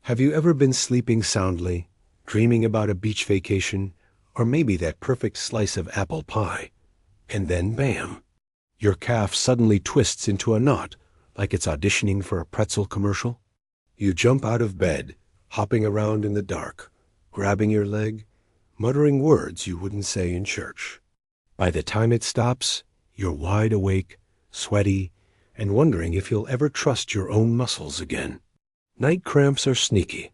Have you ever been sleeping soundly, dreaming about a beach vacation, or maybe that perfect slice of apple pie, and then bam, your calf suddenly twists into a knot like it's auditioning for a pretzel commercial? You jump out of bed, hopping around in the dark, grabbing your leg, muttering words you wouldn't say in church. By the time it stops, you're wide awake, sweaty, and wondering if you'll ever trust your own muscles again. Night cramps are sneaky.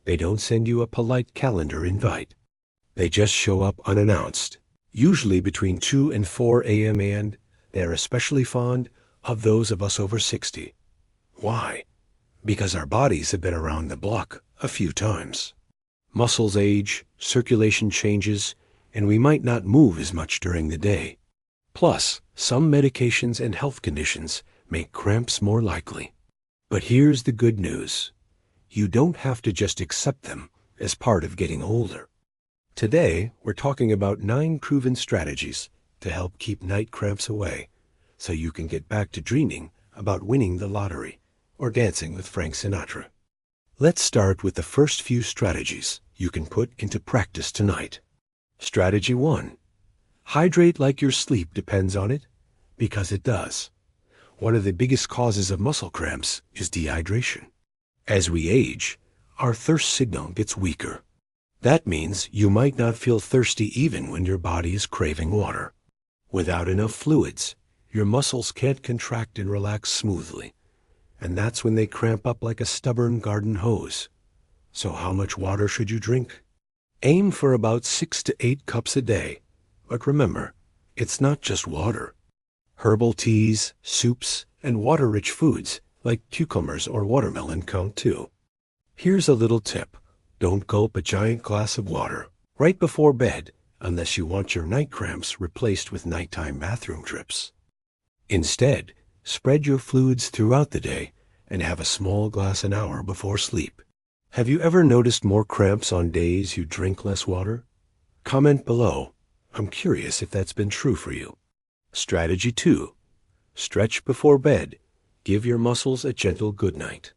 They don't send you a polite calendar invite. They just show up unannounced, usually between 2 and 4 a.m., and they're especially fond of those of us over 60. Why? Because our bodies have been around the block a few times. Muscles age, circulation changes, and we might not move as much during the day. Plus, some medications and health conditions make cramps more likely. But here's the good news. You don't have to just accept them as part of getting older. Today, we're talking about 9 proven strategies to help keep night cramps away, so you can get back to dreaming about winning the lottery or dancing with Frank Sinatra. Let's start with the first few strategies you can put into practice tonight. Strategy 1. Hydrate like your sleep depends on it, because it does. One of the biggest causes of muscle cramps is dehydration. As we age, our thirst signal gets weaker. That means you might not feel thirsty even when your body is craving water. Without enough fluids, your muscles can't contract and relax smoothly, and that's when they cramp up like a stubborn garden hose. So how much water should you drink? Aim for about 6 to 8 cups a day. But remember, it's not just water. Herbal teas, soups, and water-rich foods like cucumbers or watermelon count too. Here's a little tip. Don't gulp a giant glass of water right before bed unless you want your night cramps replaced with nighttime bathroom trips. Instead, spread your fluids throughout the day and have a small glass an hour before sleep. Have you ever noticed more cramps on days you drink less water? Comment below. I'm curious if that's been true for you. Strategy 2. Stretch before bed. Give your muscles a gentle goodnight.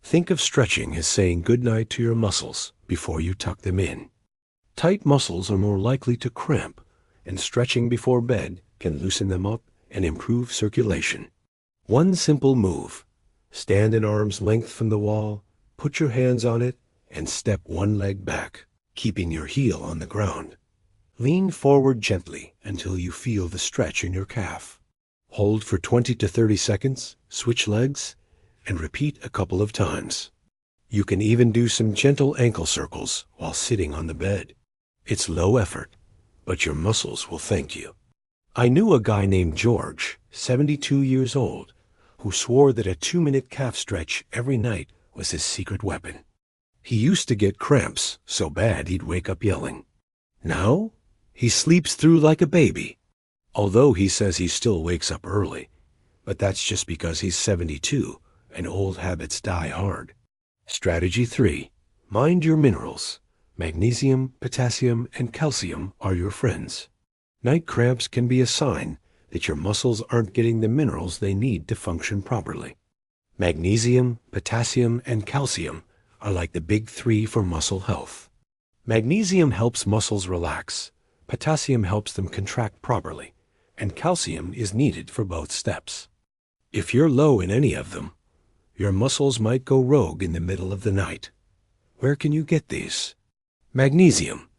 Think of stretching as saying goodnight to your muscles before you tuck them in. Tight muscles are more likely to cramp, and stretching before bed can loosen them up and improve circulation. One simple move. Stand an arm's length from the wall, put your hands on it, and step one leg back, keeping your heel on the ground. Lean forward gently until you feel the stretch in your calf. Hold for 20 to 30 seconds, switch legs, and repeat a couple of times. You can even do some gentle ankle circles while sitting on the bed. It's low effort, but your muscles will thank you. I knew a guy named George, 72 years old, who swore that a 2-minute calf stretch every night was his secret weapon. He used to get cramps so bad he'd wake up yelling. Now, he sleeps through like a baby, although he says he still wakes up early, but that's just because he's 72 and old habits die hard. Strategy 3. Mind your minerals. Magnesium, potassium, and calcium are your friends. Night cramps can be a sign that your muscles aren't getting the minerals they need to function properly. Magnesium, potassium, and calcium are like the big 3 for muscle health. Magnesium helps muscles relax, potassium helps them contract properly, and calcium is needed for both steps. If you're low in any of them, your muscles might go rogue in the middle of the night. Where can you get these? Magnesium.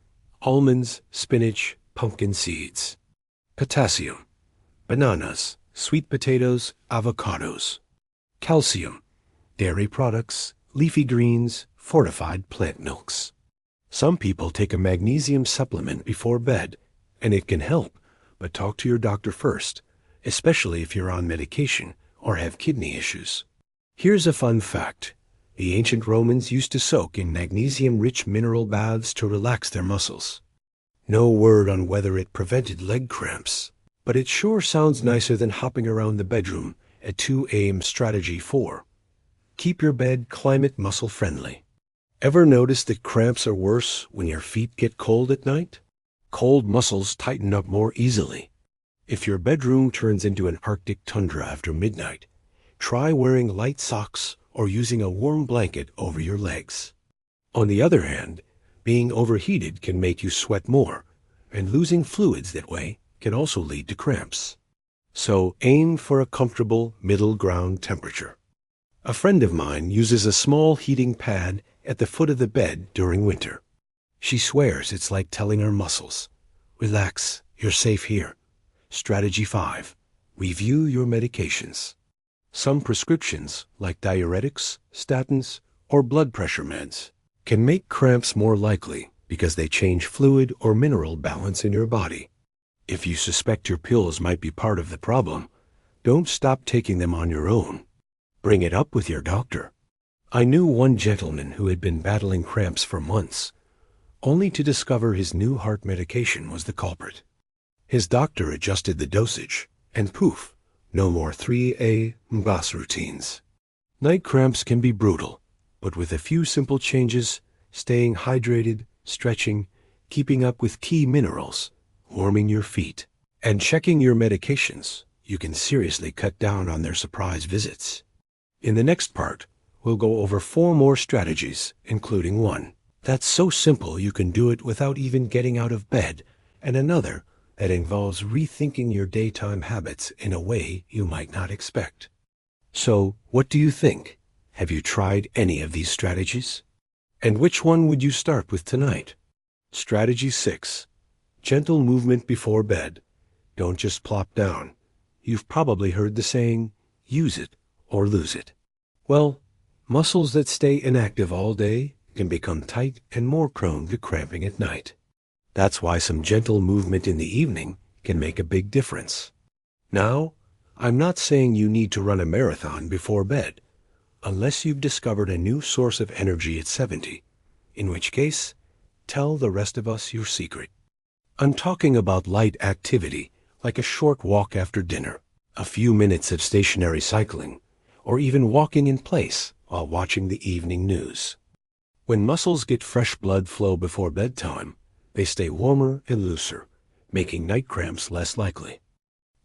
Almonds, spinach, pumpkin seeds. Potassium. Bananas, sweet potatoes, avocados. Calcium. Dairy products, leafy greens, fortified plant milks. Some people take a magnesium supplement before bed, and it can help, but talk to your doctor first, especially if you're on medication or have kidney issues. Here's a fun fact. The ancient Romans used to soak in magnesium-rich mineral baths to relax their muscles. No word on whether it prevented leg cramps, but it sure sounds nicer than hopping around the bedroom at 2 a.m. Strategy 4. Keep your bed climate muscle friendly. Ever notice that cramps are worse when your feet get cold at night? Cold muscles tighten up more easily. If your bedroom turns into an Arctic tundra after midnight, try wearing light socks or using a warm blanket over your legs. On the other hand, being overheated can make you sweat more, and losing fluids that way can also lead to cramps. So aim for a comfortable middle ground temperature. A friend of mine uses a small heating pad at the foot of the bed during winter. She swears it's like telling her muscles, "Relax, you're safe here." Strategy 5. Review your medications. Some prescriptions, like diuretics, statins, or blood pressure meds, can make cramps more likely because they change fluid or mineral balance in your body. If you suspect your pills might be part of the problem, don't stop taking them on your own. Bring it up with your doctor. I knew one gentleman who had been battling cramps for months, only to discover his new heart medication was the culprit. His doctor adjusted the dosage, and poof, no more 3A bus routines. Night cramps can be brutal, but with a few simple changes, staying hydrated, stretching, keeping up with key minerals, warming your feet, and checking your medications, you can seriously cut down on their surprise visits. In the next part, we'll go over 4 more strategies, including one that's so simple you can do it without even getting out of bed, and another that involves rethinking your daytime habits in a way you might not expect. So, what do you think? Have you tried any of these strategies? And which one would you start with tonight? Strategy 6. Gentle movement before bed. Don't just plop down. You've probably heard the saying, use it or lose it. Well, muscles that stay inactive all day can become tight and more prone to cramping at night. That's why some gentle movement in the evening can make a big difference. Now, I'm not saying you need to run a marathon before bed, unless you've discovered a new source of energy at 70, in which case, tell the rest of us your secret. I'm talking about light activity, like a short walk after dinner, a few minutes of stationary cycling, or even walking in place while watching the evening news. When muscles get fresh blood flow before bedtime, they stay warmer and looser, making night cramps less likely.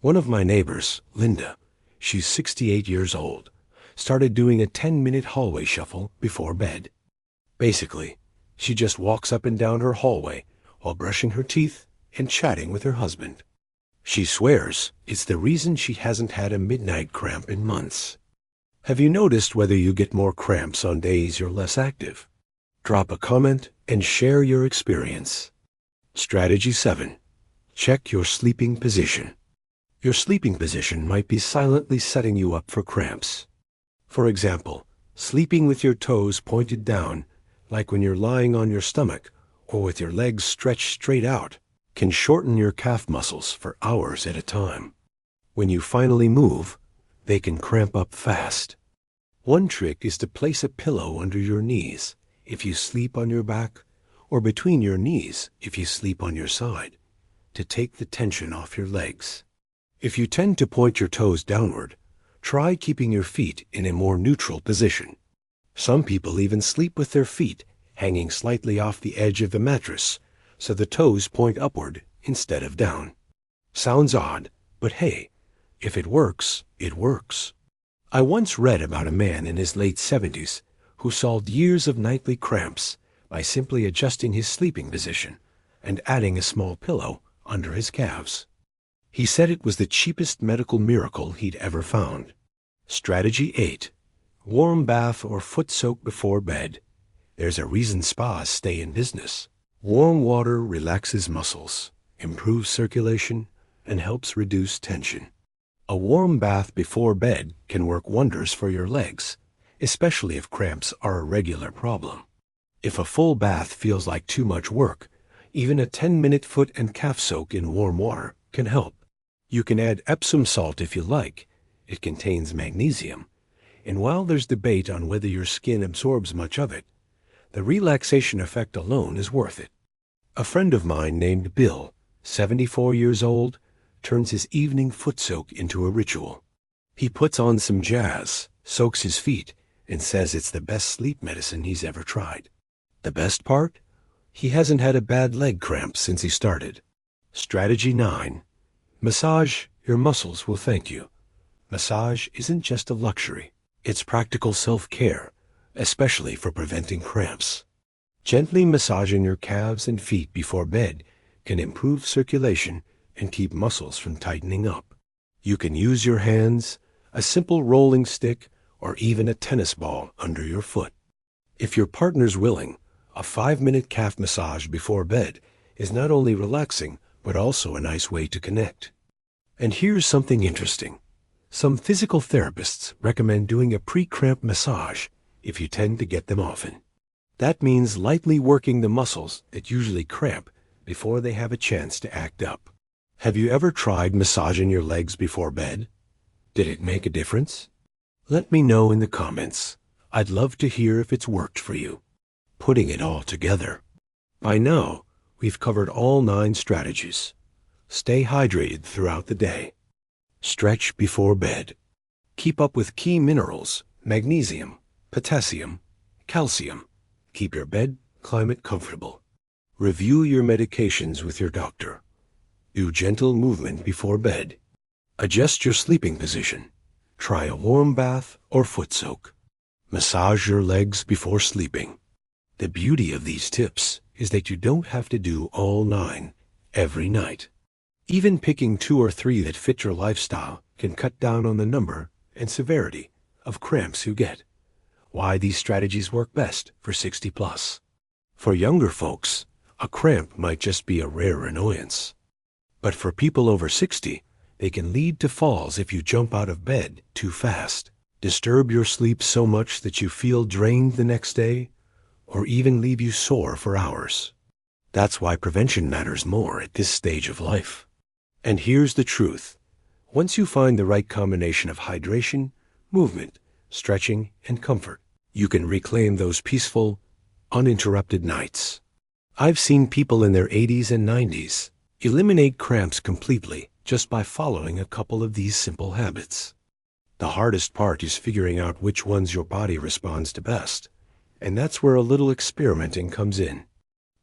One of my neighbors, Linda, she's 68 years old, started doing a 10-minute hallway shuffle before bed. Basically, she just walks up and down her hallway while brushing her teeth and chatting with her husband. She swears it's the reason she hasn't had a midnight cramp in months. Have you noticed whether you get more cramps on days you're less active? Drop a comment and share your experience. Strategy 7. Check your sleeping position. Your sleeping position might be silently setting you up for cramps. For example, sleeping with your toes pointed down, like when you're lying on your stomach, or with your legs stretched straight out, can shorten your calf muscles for hours at a time. When you finally move, they can cramp up fast. One trick is to place a pillow under your knees if you sleep on your back, or between your knees if you sleep on your side, to take the tension off your legs. If you tend to point your toes downward, try keeping your feet in a more neutral position. Some people even sleep with their feet hanging slightly off the edge of the mattress, so the toes point upward instead of down. Sounds odd, but hey, if it works, it works. I once read about a man in his late 70s who solved years of nightly cramps by simply adjusting his sleeping position and adding a small pillow under his calves. He said it was the cheapest medical miracle he'd ever found. Strategy 8. Warm bath or foot soak before bed. There's a reason spas stay in business. Warm water relaxes muscles, improves circulation, and helps reduce tension. A warm bath before bed can work wonders for your legs, especially if cramps are a regular problem. If a full bath feels like too much work, even a 10-minute foot and calf soak in warm water can help. You can add Epsom salt if you like. It contains magnesium. And while there's debate on whether your skin absorbs much of it, the relaxation effect alone is worth it. A friend of mine named Bill, 74 years old, turns his evening foot soak into a ritual. He puts on some jazz, soaks his feet, and says it's the best sleep medicine he's ever tried. The best part? He hasn't had a bad leg cramp since he started. Strategy 9. Massage, your muscles will thank you. Massage isn't just a luxury. It's practical self-care, especially for preventing cramps. Gently massaging your calves and feet before bed can improve circulation and keep muscles from tightening up. You can use your hands, a simple rolling stick, or even a tennis ball under your foot. If your partner's willing, a 5-minute calf massage before bed is not only relaxing, but also a nice way to connect. And here's something interesting. Some physical therapists recommend doing a pre-cramp massage if you tend to get them often. That means lightly working the muscles that usually cramp before they have a chance to act up. Have you ever tried massaging your legs before bed? Did it make a difference? Let me know in the comments. I'd love to hear if it's worked for you. Putting it all together. By now, we've covered all 9 strategies. Stay hydrated throughout the day. Stretch before bed. Keep up with key minerals, magnesium, potassium, calcium. Keep your bed climate comfortable. Review your medications with your doctor. Do gentle movement before bed. Adjust your sleeping position. Try a warm bath or foot soak. Massage your legs before sleeping. The beauty of these tips is that you don't have to do all 9 every night. Even picking 2 or 3 that fit your lifestyle can cut down on the number and severity of cramps you get. Why these strategies work best for 60 plus. For younger folks, a cramp might just be a rare annoyance. But for people over 60, they can lead to falls if you jump out of bed too fast, disturb your sleep so much that you feel drained the next day, or even leave you sore for hours. That's why prevention matters more at this stage of life. And here's the truth. Once you find the right combination of hydration, movement, stretching, and comfort, you can reclaim those peaceful, uninterrupted nights. I've seen people in their 80s and 90s eliminate cramps completely just by following a couple of these simple habits. The hardest part is figuring out which ones your body responds to best, and that's where a little experimenting comes in.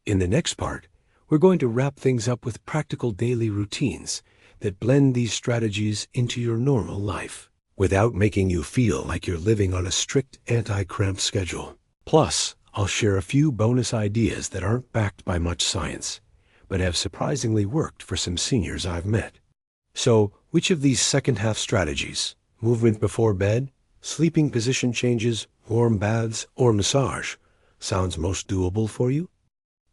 In the next part, we're going to wrap things up with practical daily routines that blend these strategies into your normal life without making you feel like you're living on a strict anti-cramp schedule. Plus, I'll share a few bonus ideas that aren't backed by much science, but have surprisingly worked for some seniors I've met. So, which of these second-half strategies, movement before bed, sleeping position changes, warm baths, or massage, sounds most doable for you?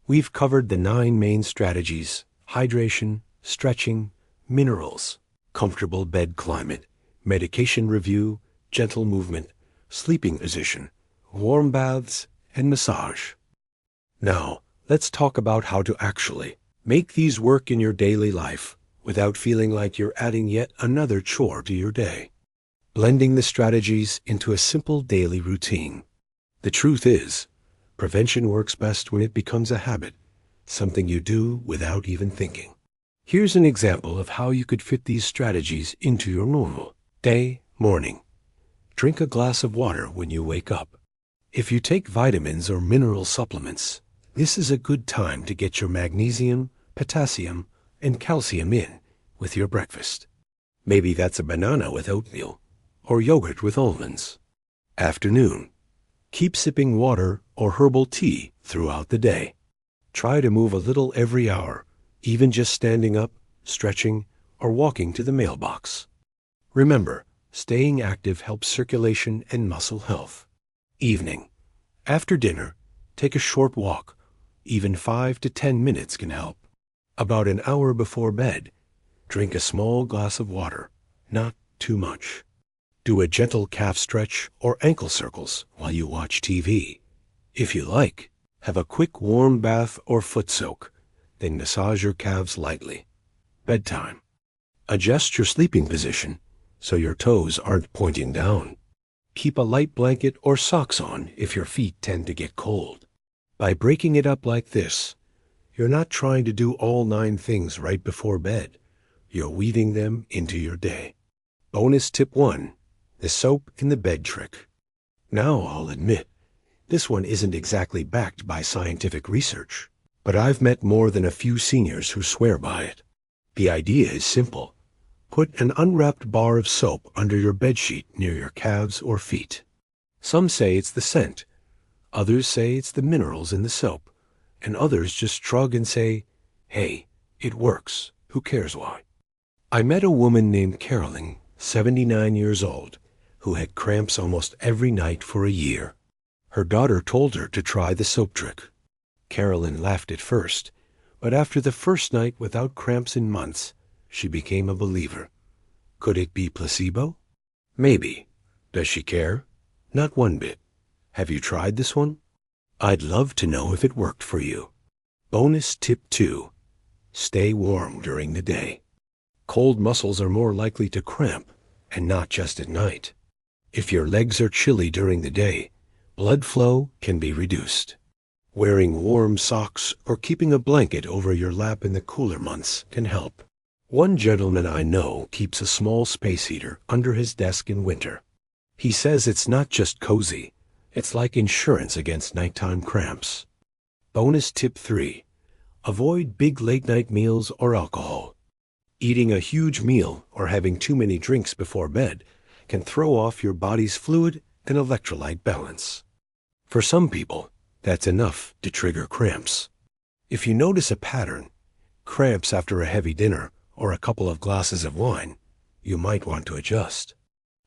We've covered the 9 main strategies: hydration, stretching, minerals, comfortable bed climate, medication review, gentle movement, sleeping position, warm baths, and massage. Now, let's talk about how to actually make these work in your daily life without feeling like you're adding yet another chore to your day. Blending the strategies into a simple daily routine. The truth is, prevention works best when it becomes a habit, something you do without even thinking. Here's an example of how you could fit these strategies into your normal day. Morning. Drink a glass of water when you wake up. If you take vitamins or mineral supplements, this is a good time to get your magnesium, potassium, and calcium in with your breakfast. Maybe that's a banana with oatmeal or yogurt with almonds. Afternoon. Keep sipping water or herbal tea throughout the day. Try to move a little every hour, even just standing up, stretching, or walking to the mailbox. Remember, staying active helps circulation and muscle health. Evening. After dinner, take a short walk. Even 5 to 10 minutes can help. About an hour before bed, drink a small glass of water, not too much. Do a gentle calf stretch or ankle circles while you watch TV. If you like, have a quick warm bath or foot soak, then massage your calves lightly. Bedtime. Adjust your sleeping position so your toes aren't pointing down. Keep a light blanket or socks on if your feet tend to get cold. By breaking it up like this, you're not trying to do all 9 things right before bed. You're weaving them into your day. Bonus tip 1. The soap in the bed trick. Now I'll admit, this one isn't exactly backed by scientific research, but I've met more than a few seniors who swear by it. The idea is simple. Put an unwrapped bar of soap under your bedsheet near your calves or feet. Some say it's the scent, others say it's the minerals in the soap, and others just shrug and say, hey, it works, who cares why? I met a woman named Carolyn, 79 years old, who had cramps almost every night for a year. Her daughter told her to try the soap trick. Carolyn laughed at first, but after the first night without cramps in months, she became a believer. Could it be placebo? Maybe. Does she care? Not one bit. Have you tried this one? I'd love to know if it worked for you. Bonus tip 2. Stay warm during the day. Cold muscles are more likely to cramp, and not just at night. If your legs are chilly during the day, blood flow can be reduced. Wearing warm socks or keeping a blanket over your lap in the cooler months can help. One gentleman I know keeps a small space heater under his desk in winter. He says it's not just cozy, it's like insurance against nighttime cramps. Bonus tip 3. Avoid big late-night meals or alcohol. Eating a huge meal or having too many drinks before bed can throw off your body's fluid and electrolyte balance. For some people, that's enough to trigger cramps. If you notice a pattern, cramps after a heavy dinner or a couple of glasses of wine, you might want to adjust.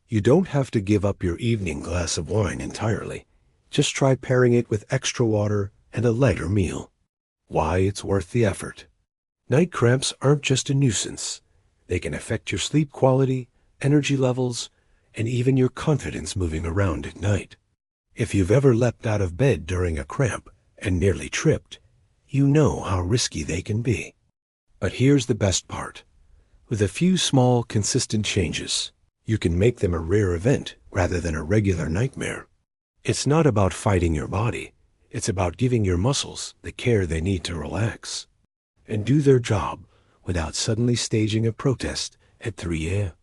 You don't have to give up your evening glass of wine entirely. Just try pairing it with extra water and a lighter meal. Why it's worth the effort. Night cramps aren't just a nuisance. They can affect your sleep quality, energy levels, and even your confidence moving around at night. If you've ever leapt out of bed during a cramp and nearly tripped, you know how risky they can be. But here's the best part. With a few small, consistent changes, you can make them a rare event rather than a regular nightmare. It's not about fighting your body. It's about giving your muscles the care they need to relax and do their job without suddenly staging a protest at 3 a.m.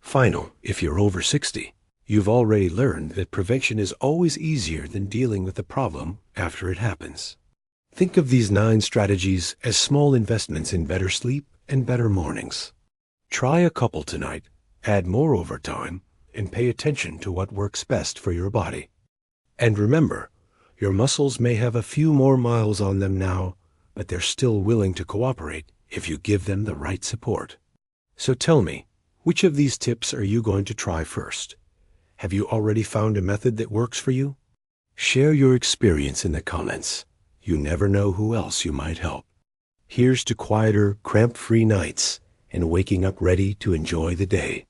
Final, if you're over 60, you've already learned that prevention is always easier than dealing with the problem after it happens. Think of these 9 strategies as small investments in better sleep and better mornings. Try a couple tonight, add more over time, and pay attention to what works best for your body. And remember, your muscles may have a few more miles on them now, but they're still willing to cooperate if you give them the right support. So tell me, which of these tips are you going to try first? Have you already found a method that works for you? Share your experience in the comments. You never know who else you might help. Here's to quieter, cramp-free nights and waking up ready to enjoy the day.